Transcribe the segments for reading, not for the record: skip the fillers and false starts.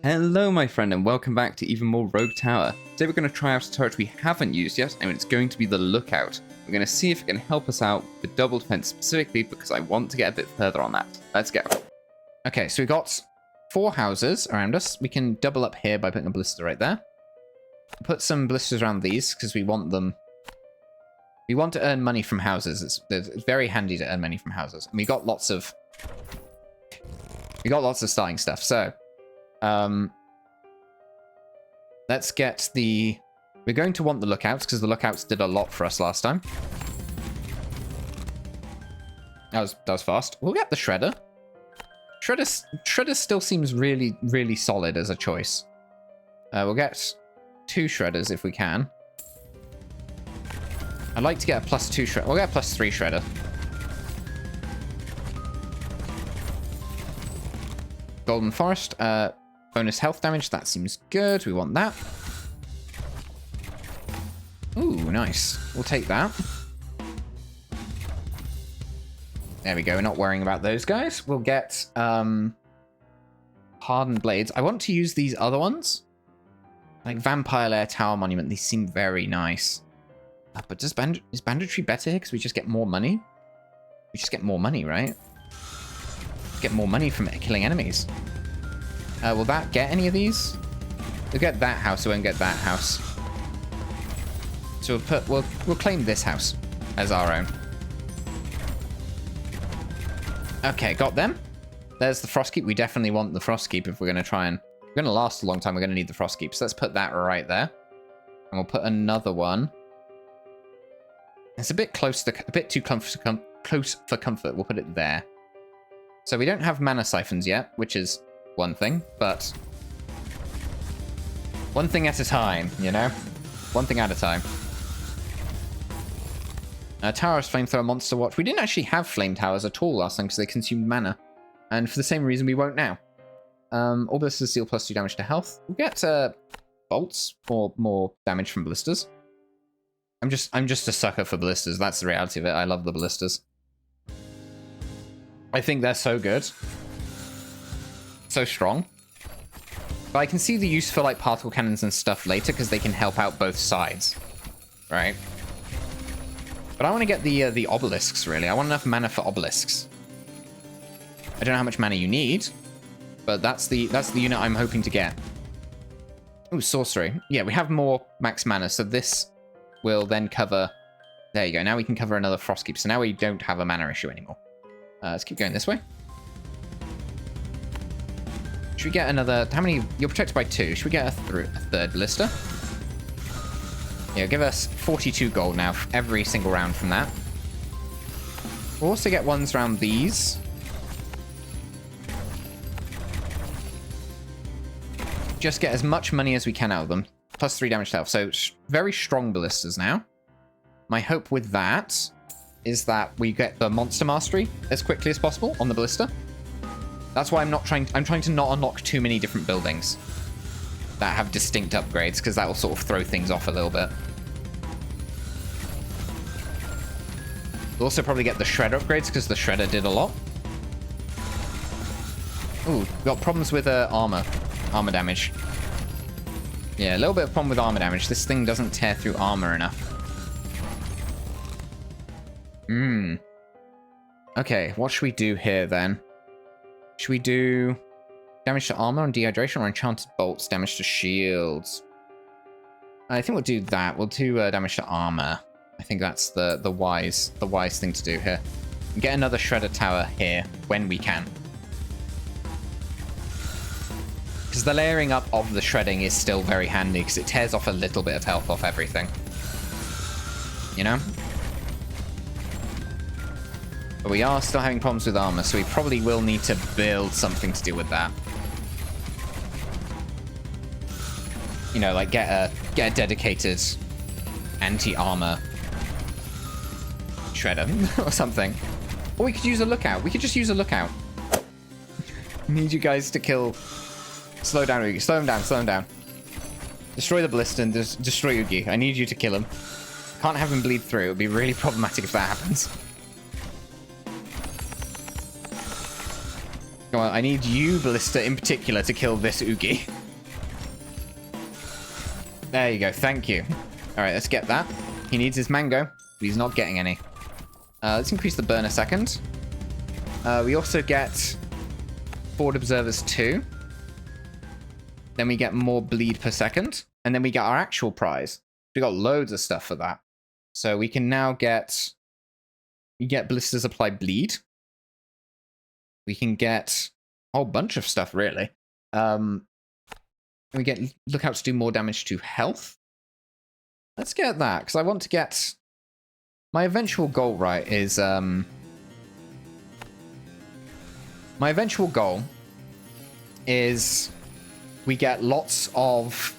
Hello my friend and welcome back to even more Rogue Tower. Today we're going to try out a turret we haven't used yet, and it's going to be the Lookout. We're going to see if it can help us out with double defense specifically because I want to get a bit further on that. Let's go. Okay, so we got 4 houses around us. We can double up here by putting a ballista right there. Put some ballistas around these because we want them. We want to earn money from houses. It's very handy to earn money from houses. And we got lots of starting stuff. So let's get the... We're going to want the lookouts because the lookouts did a lot for us last time. That was fast. We'll get the shredder. Shredder still seems really, really solid as a choice. We'll get 2 shredders if we can. I'd like to get a +2 shredder. We'll get a +3 shredder. Golden Forest. Bonus health damage. That seems good. We want that. Ooh, nice. We'll take that. There we go. We're not worrying about those guys. We'll get hardened blades. I want to use these other ones. Like Vampire Lair, Tower Monument. These seem very nice. But is banditry better here? Because we just get more money? We just get more money, right? Get more money from killing enemies. Will that get any of these? We'll get that house. We won't get that house. So we'll claim this house as our own. Okay, got them. There's the Frostkeep. We definitely want the Frostkeep if we're going to try and... We're going to last a long time. We're going to need the Frostkeep. So let's put that right there. And we'll put another one. It's a bit close to... A bit too close for comfort. We'll put it there. So we don't have mana siphons yet, which is one thing, but... One thing at a time, you know? One thing at a time. Towers, Flamethrower, Monster Watch. We didn't actually have Flame Towers at all last time because they consumed mana. And for the same reason, we won't now. All ballistas deal +2 damage to health. We'll get bolts for more damage from ballistas. I'm just a sucker for ballistas. That's the reality of it. I love the ballistas. I think they're so good. So strong. But I can see the use for like particle cannons and stuff later because they can help out both sides. Right? But I want to get the obelisks, really. I want enough mana for obelisks. I don't know how much mana you need, but that's the unit I'm hoping to get. Ooh, sorcery. Yeah, we have more max mana, so this will then cover... There you go. Now we can cover another Frostkeep, so now we don't have a mana issue anymore. Let's keep going this way. Should we get another... How many... You're protected by 2. Should we get a third ballista? Yeah, give us 42 gold now for every single round from that. We'll also get ones around these. Just get as much money as we can out of them. +3 damage to health. So, very strong ballistas now. My hope with that is that we get the monster mastery as quickly as possible on the ballista. That's why I'm trying to not unlock too many different buildings that have distinct upgrades, because that will sort of throw things off a little bit. We'll also probably get the shredder upgrades, because the shredder did a lot. Ooh, we've got problems with armor damage. Yeah, a little bit of problem with armor damage. This thing doesn't tear through armor enough. Okay, what should we do here then? Should we do damage to armor and dehydration, or enchanted bolts, damage to shields? I think we'll do that. We'll do damage to armor. I think that's the wise thing to do here. Get another shredder tower here when we can. Because the layering up of the shredding is still very handy because it tears off a little bit of health off everything. You know? But we are still having problems with armor, so we probably will need to build something to deal with that. You know, like get a dedicated anti-armor shredder or something. Or we could use a lookout. We could just use a lookout. Need you guys to kill... Slow down, Ugi. Slow him down, slow him down. Destroy the ballista and destroy Ugi. I need you to kill him. Can't have him bleed through. It would be really problematic if that happens. Come on, I need you, Ballista, in particular, to kill this Oogie. There you go. Thank you. All right, let's get that. He needs his mango, but he's not getting any. Let's increase the burn a second. We also get Forward Observers 2. Then we get more bleed per second. And then we get our actual prize. We got loads of stuff for that. So we can now get... We get Ballistas Apply Bleed. We can get a whole bunch of stuff, really. We get Lookout to do more damage to health. Let's get that, because I want to get... My eventual goal, right, is... My eventual goal is we get lots of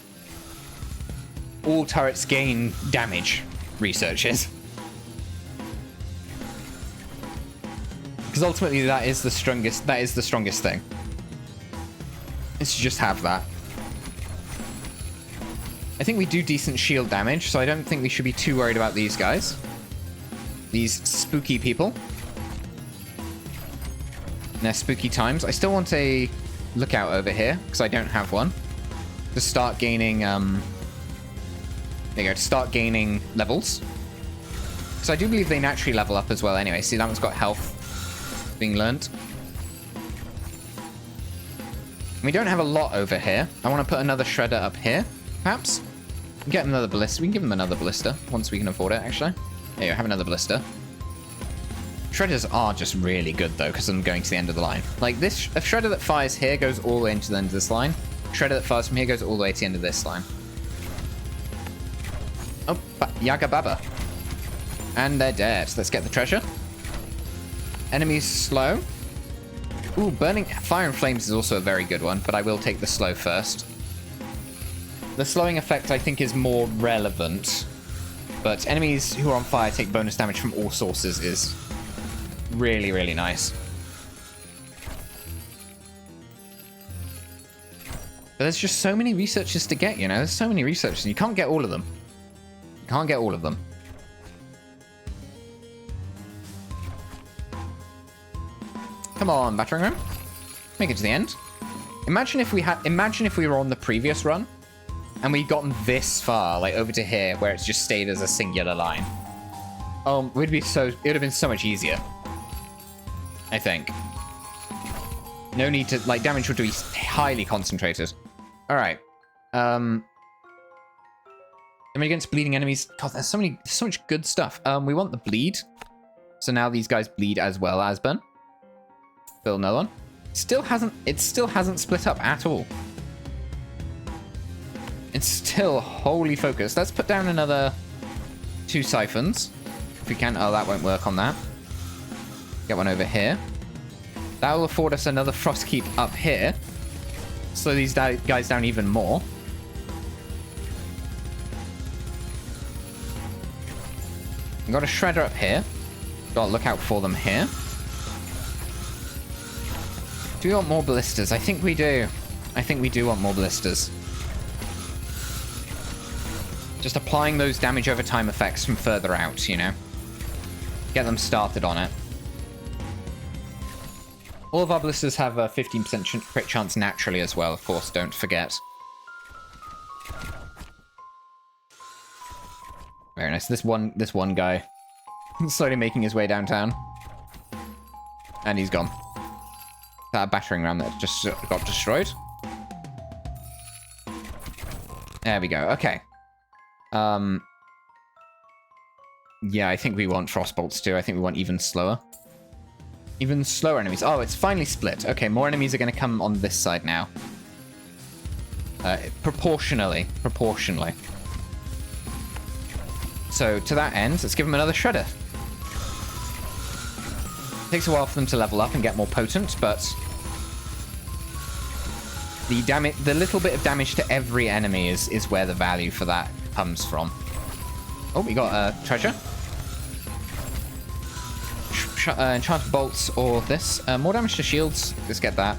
all turrets gain damage researches. Because ultimately that is the strongest thing. Is to just have that. I think we do decent shield damage, so I don't think we should be too worried about these guys. These spooky people. And their spooky times. I still want a lookout over here, because I don't have one. To start gaining, there you go, to start gaining levels. So I do believe they naturally level up as well anyway. See, that one's got health being learned. We don't have a lot over here. I want to put another shredder up here, perhaps. Get another ballista. We can give them another ballista once we can afford it, actually. There you go, have another ballista. Shredders are just really good, though, because I'm going to the end of the line. Like, this, a shredder that fires here goes all the way into the end of this line. Shredder that fires from here goes all the way to the end of this line. Oh, Yaga Baba. And they're dead. Let's get the treasure. Enemies slow. Ooh, burning fire and flames is also a very good one, but I will take the slow first. The slowing effect, I think, is more relevant, but enemies who are on fire take bonus damage from all sources is really, really nice. But there's just so many researchers to get, you know? There's so many researchers, and you can't get all of them. You can't get all of them. Come on, battering ram. Make it to the end. Imagine if we were on the previous run and we'd gotten this far, like over to here, where it's just stayed as a singular line. It would have been so much easier. I think. No need to, like, damage would be highly concentrated. Alright. Then against bleeding enemies. God, there's so much good stuff. We want the bleed. So now these guys bleed as well as burn. Fill another one. It still hasn't split up at all. It's still wholly focused. Let's put down another 2 siphons. If we can. Oh, that won't work on that. Get one over here. That will afford us another frost keep up here. Slow these guys down even more. We've got a shredder up here. Got to look out for them here. Do we want more ballistas? I think we do. I think we do want more ballistas. Just applying those damage over time effects from further out, you know? Get them started on it. All of our ballistas have a 15% crit chance naturally as well, of course, don't forget. Very nice. This one guy slowly making his way downtown. And he's gone. That battering ram that just got destroyed. There we go. Okay. Yeah, I think we want frostbolts too. I think we want even slower. Even slower enemies. Oh, it's finally split. Okay, more enemies are going to come on this side now. Proportionally. So, to that end, let's give them another shredder. Takes a while for them to level up and get more potent, but the little bit of damage to every enemy is where the value for that comes from. Oh, we got a treasure. Enchanted bolts or this. More damage to shields. Let's get that.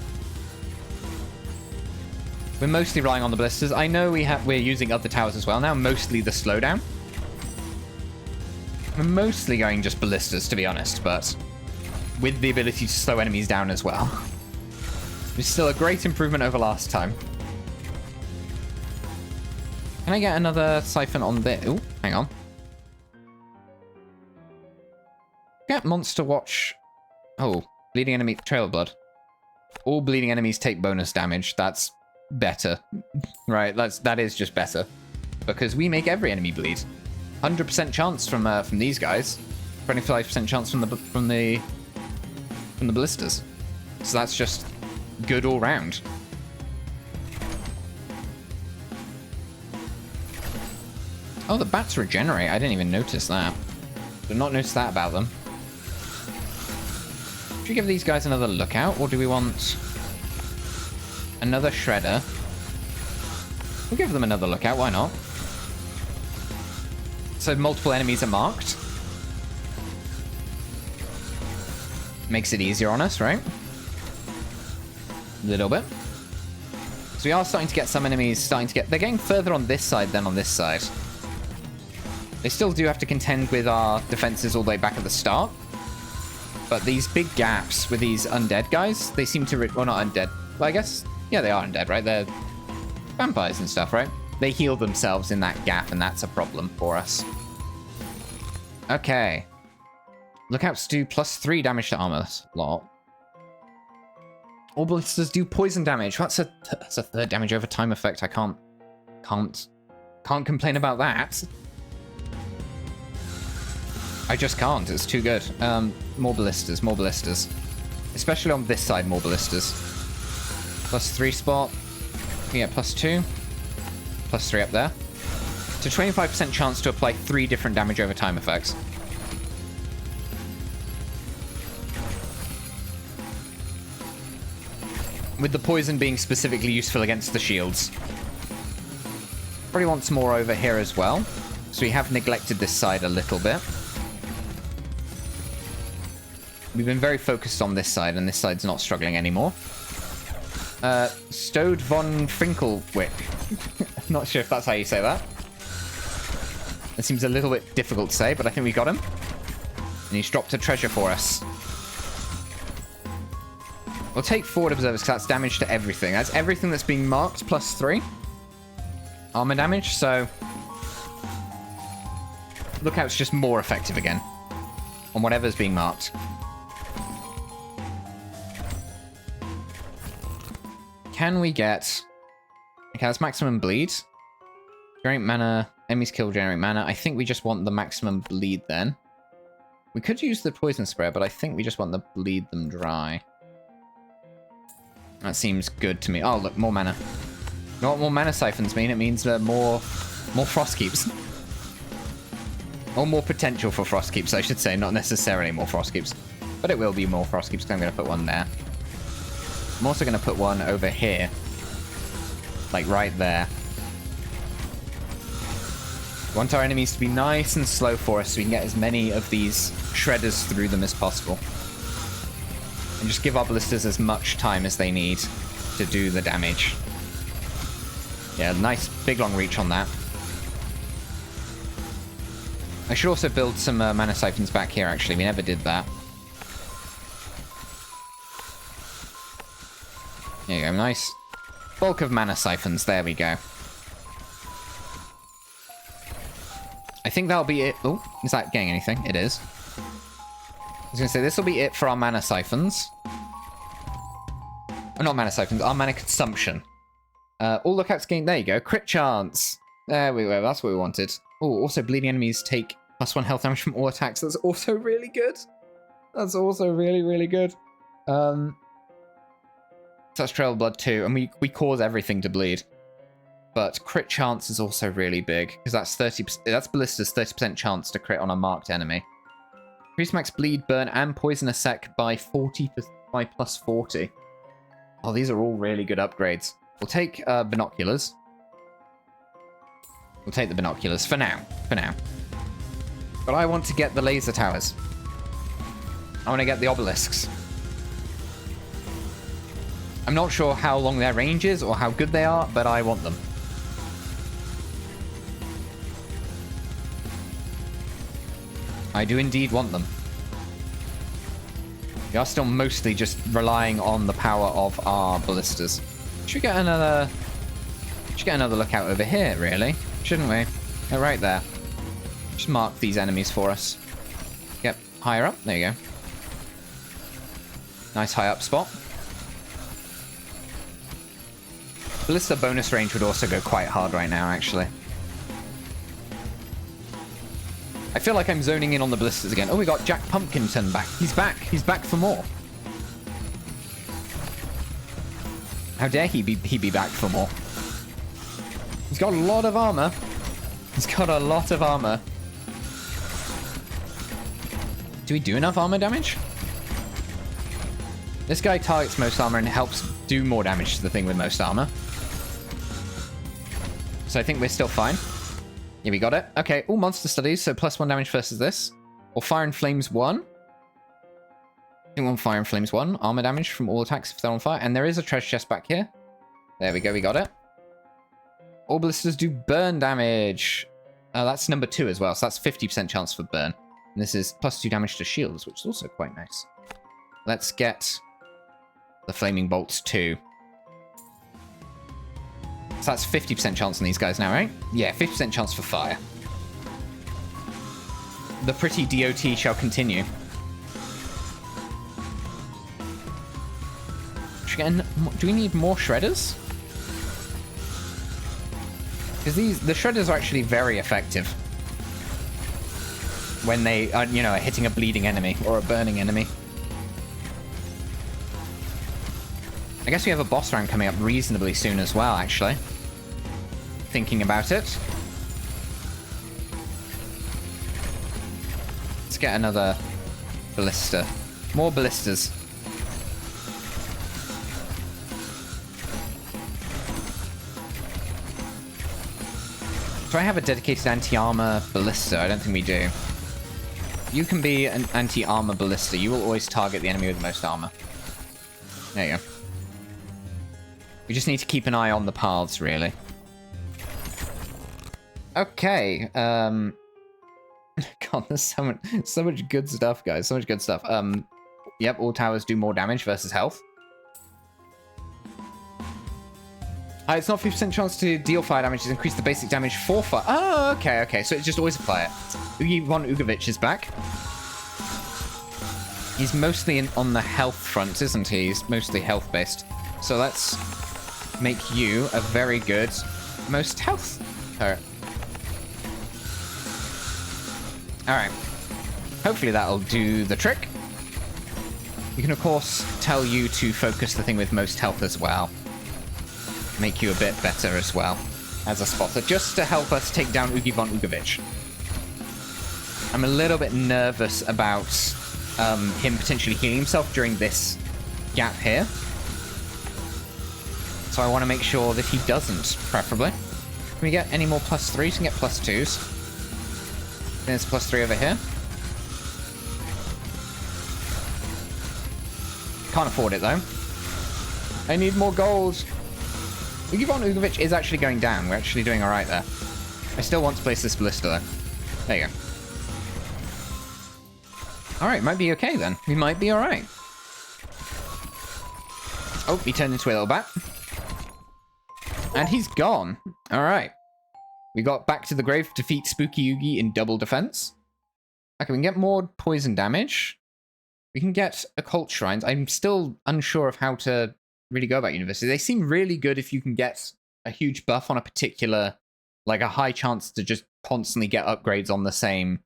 We're mostly relying on the ballistas. I know we're using other towers as well now. Mostly the slowdown. We're mostly going just ballistas, to be honest, but with the ability to slow enemies down as well. It's still a great improvement over last time. Can I get another siphon on this? Oh, hang on. Get Monster Watch. Oh, bleeding enemy, trail of blood. All bleeding enemies take bonus damage. That's better. Right, that is just better. Because we make every enemy bleed. 100% chance from these guys. 25% chance from the ballistas. So that's just good all round. Oh, the bats regenerate. I didn't even notice that. Did not notice that about them. Should we give these guys another lookout, or do we want another shredder? We'll give them another lookout, why not? So multiple enemies are marked. Makes it easier on us, right? A little bit. So we are starting to get some enemies they're getting further on this side than on this side. They still do have to contend with our defenses all the way back at the start. But these big gaps with these undead guys, they seem to... well, not undead. Well, I guess... yeah, they are undead, right? They're vampires and stuff, right? They heal themselves in that gap, and that's a problem for us. Okay. Lookouts do +3 damage to armor. That's a lot. All ballistas do poison damage. That's a third damage over time effect. I can't complain about that. I just can't. It's too good. More ballistas, more ballistas. Especially on this side, more ballistas. +3 spot. Yeah, +2. +3 up there. So 25% chance to apply 3 different damage over time effects. With the poison being specifically useful against the shields. Probably wants more over here as well. So we have neglected this side a little bit. We've been very focused on this side, and this side's not struggling anymore. Stode von Finkelwick. Not sure if that's how you say that. It seems a little bit difficult to say, but I think we got him. And he's dropped a treasure for us. We'll take forward observers, because that's damage to everything. That's everything that's being marked, +3. Armor damage, so... Lookout's just more effective again. On whatever's being marked. Can we get... okay, that's maximum bleed. Generate mana. Enemies kill, generate mana. I think we just want the maximum bleed then. We could use the poison spray, but I think we just want the bleed them dry. That seems good to me. Oh, look, more mana. You know what more mana siphons mean? It means more frost keeps. Or more potential for frost keeps, I should say. Not necessarily more frost keeps. But it will be more frost keeps, because I'm going to put one there. I'm also going to put one over here. Like right there. We want our enemies to be nice and slow for us so we can get as many of these shredders through them as possible. And just give our ballistas as much time as they need to do the damage. Yeah, nice big long reach on that. I should also build some mana siphons back here, actually. We never did that. There you go, nice. Bulk of mana siphons, there we go. I think that'll be it. Oh, is that getting anything? It is. I was going to say, this will be it for our mana siphons. Oh, not mana siphons, our mana consumption. All lookouts gain, there you go, crit chance. There we go, that's what we wanted. Oh, also bleeding enemies take +1 health damage from all attacks. That's also really good. That's also really, really good. That's Trail of Blood too, and we cause everything to bleed. But crit chance is also really big, because that's 30%. That's ballista's 30% chance to crit on a marked enemy. Increase max bleed, burn, and poison a sec by 40 by +40. Oh, these are all really good upgrades. We'll take binoculars. We'll take the binoculars for now. For now. But I want to get the laser towers. I want to get the obelisks. I'm not sure how long their range is or how good they are, but I want them. I do indeed want them. We are still mostly just relying on the power of our ballistas. Should we get another... Should get another look out over here, really? Shouldn't we? Oh, right there. Just mark these enemies for us. Yep, higher up. There you go. Nice high up spot. Ballista bonus range would also go quite hard right now, actually. I feel like I'm zoning in on the ballistas again. Oh, we got Jack Pumpkinton back. He's back. He's back for more. How dare he be back for more? He's got a lot of armor. He's got a lot of armor. Do we do enough armor damage? This guy targets most armor and helps do more damage to the thing with most armor. So I think we're still fine. Yeah, we got it. Okay, all monster studies, so +1 damage versus this. Or Fire and Flames 1. I think 1 Fire and Flames 1. Armor damage from all attacks if they're on fire. And there is a treasure chest back here. There we go, we got it. All ballistas do burn damage. That's number 2 as well, so that's 50% chance for burn. And this is +2 damage to shields, which is also quite nice. Let's get the Flaming Bolts 2. So that's 50% chance on these guys now, right? Yeah, 50% chance for fire. The pretty DOT shall continue. Do we need more shredders? Because the shredders are actually very effective when they are, are hitting a bleeding enemy or a burning enemy. I guess we have a boss round coming up reasonably soon as well, actually. Thinking about it. Let's get another ballista. More ballistas. Do I have a dedicated anti-armor ballista? I don't think we do. You can be an anti-armor ballista. You will always target the enemy with the most armor. There you go. We just need to keep an eye on the paths, really. Okay. God, there's so much good stuff, guys. So much good stuff. Yep, all towers do more damage versus health. It's not 50% chance to deal fire damage. It's increase the basic damage for fire. Oh, okay, okay. So it just always apply it. Ugi von Ugovic is back. He's mostly on the health front, isn't he? He's mostly health-based. So let's make you a very good most health turret. Alright. Hopefully that'll do the trick. We can, of course, tell you to focus the thing with most health as well. Make you a bit better as well as a spotter, just to help us take down Ugi von Ugovic. I'm a little bit nervous about him potentially healing himself during this gap here. So I want to make sure that he doesn't, preferably. Can we get any more +3s? We can get +2s. There's +3 over here. Can't afford it, though. I need more gold. Ugi von Ugovic is actually going down. We're actually doing alright there. I still want to place this ballista, though. There you go. Alright, might be okay, then. We might be alright. Oh, he turned into a little bat. And he's gone. Alright. We got back to the grave, defeat Spooky Yugi in double defense. Okay, we can get more poison damage. We can get occult shrines. I'm still unsure of how to really go about university. They seem really good if you can get a huge buff on a particular, like a high chance to just constantly get upgrades on the same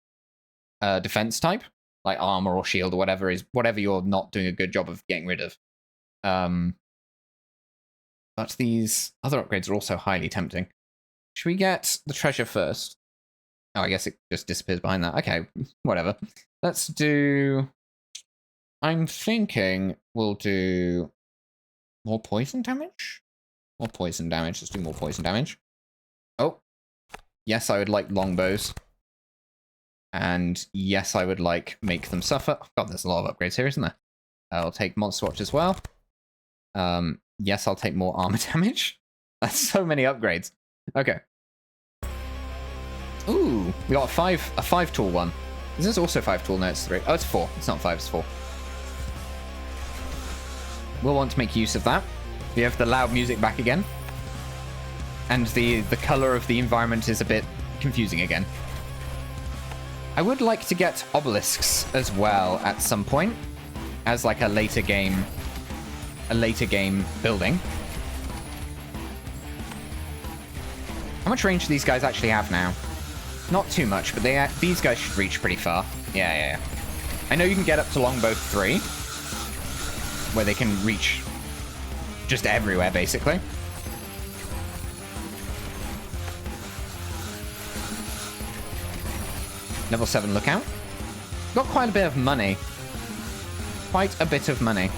defense type, like armor or shield or whatever you're not doing a good job of getting rid of. But these other upgrades are also highly tempting. Should we get the treasure first? Oh, I guess it just disappears behind that. Okay, whatever. Let's do... I'm thinking we'll do more poison damage? More poison damage. Let's do more poison damage. Oh. Yes, I would like longbows. And yes, I would like make them suffer. Oh, God, there's a lot of upgrades here, isn't there? I'll take Monster Watch as well. Yes, I'll take more armor damage. That's so many upgrades. Okay. Ooh, we got a 5 tool one. Is this also 5 tool? No, it's 3. Oh, it's 4. It's not 5, it's 4. We'll want to make use of that. We have the loud music back again. And the color of the environment is a bit confusing again. I would like to get obelisks as well at some point as like a later game building. How much range do these guys actually have now? Not too much, but these guys should reach pretty far. Yeah. I know you can get up to longbow 3, where they can reach just everywhere, basically. Level 7 lookout. Got quite a bit of money. Quite a bit of money.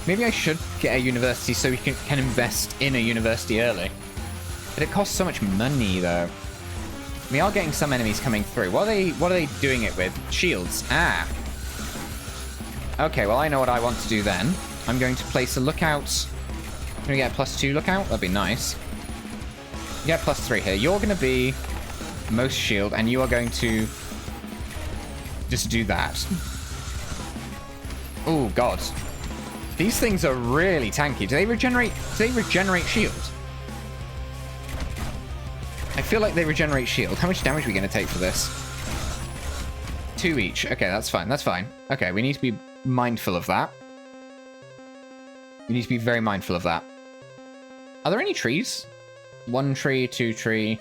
Maybe I should get a university so we can invest in a university early. But it costs so much money, though. We are getting some enemies coming through. What are they doing it with? Shields. Ah. Okay, well, I know what I want to do then. I'm going to place a lookout. Can we get a +2 lookout? That'd be nice. Get +3 here. You're going to be most shield, and you are going to just do that. Oh, God. These things are really tanky. Do they regenerate shield? I feel like they regenerate shield. How much damage are we going to take for this? 2 each. Okay, that's fine. That's fine. Okay, we need to be mindful of that. We need to be very mindful of that. Are there any trees? 1 tree, 2 tree.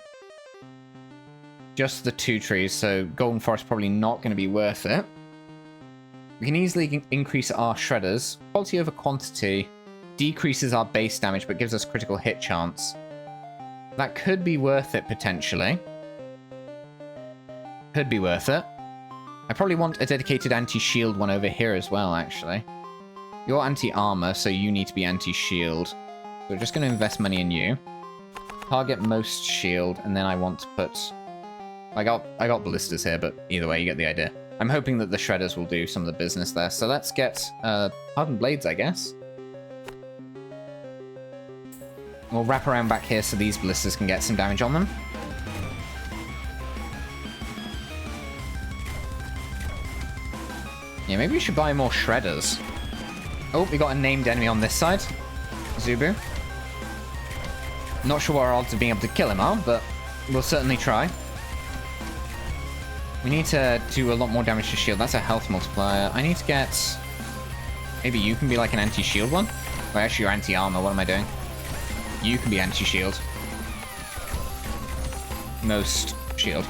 Just the 2 trees, so Golden Forest probably not going to be worth it. We can easily increase our shredders. Quality over quantity decreases our base damage, but gives us critical hit chance. That could be worth it, potentially. Could be worth it. I probably want a dedicated anti-shield one over here as well, actually. You're anti-armor, so you need to be anti-shield. So we're just going to invest money in you. Target most shield, and then I want to put... I got ballistas here, but either way, you get the idea. I'm hoping that the shredders will do some of the business there. So let's get hardened blades, I guess. We'll wrap around back here so these ballistas can get some damage on them. Yeah, maybe we should buy more shredders. Oh, we got a named enemy on this side. Zubu. Not sure what our odds of being able to kill him are, but we'll certainly try. We need to do a lot more damage to shield. That's a health multiplier. I need to get... Maybe you can be like an anti-shield one? Well, actually, you're anti-armor. What am I doing? You can be anti-shield. Most shield.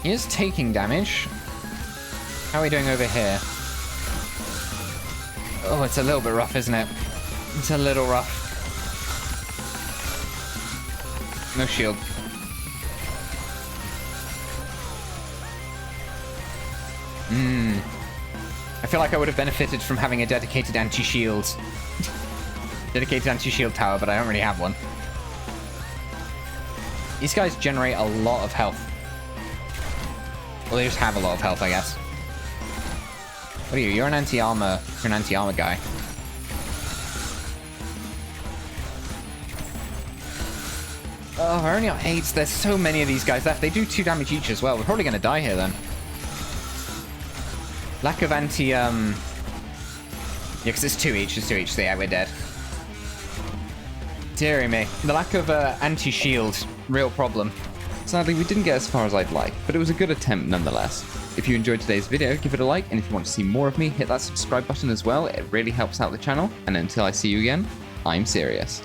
He is taking damage. How are we doing over here? Oh, it's a little bit rough, isn't it? It's a little rough. No shield. I feel like I would have benefited from having a dedicated anti-shield. Dedicated anti-shield tower, but I don't really have one. These guys generate a lot of health. Well, they just have a lot of health, I guess. What are you? You're an anti-armor. You're an anti-armor guy. Oh, we're only on 8. There's so many of these guys left. They do 2 damage each as well. We're probably going to die here then. Lack of anti... Yeah, because it's 2 each. It's 2 each, so yeah, we're dead. Deary me. The lack of anti-shield. Real problem. Sadly, we didn't get as far as I'd like, but it was a good attempt nonetheless. If you enjoyed today's video, give it a like, and if you want to see more of me, hit that subscribe button as well. It really helps out the channel. And until I see you again, I'm Sirius.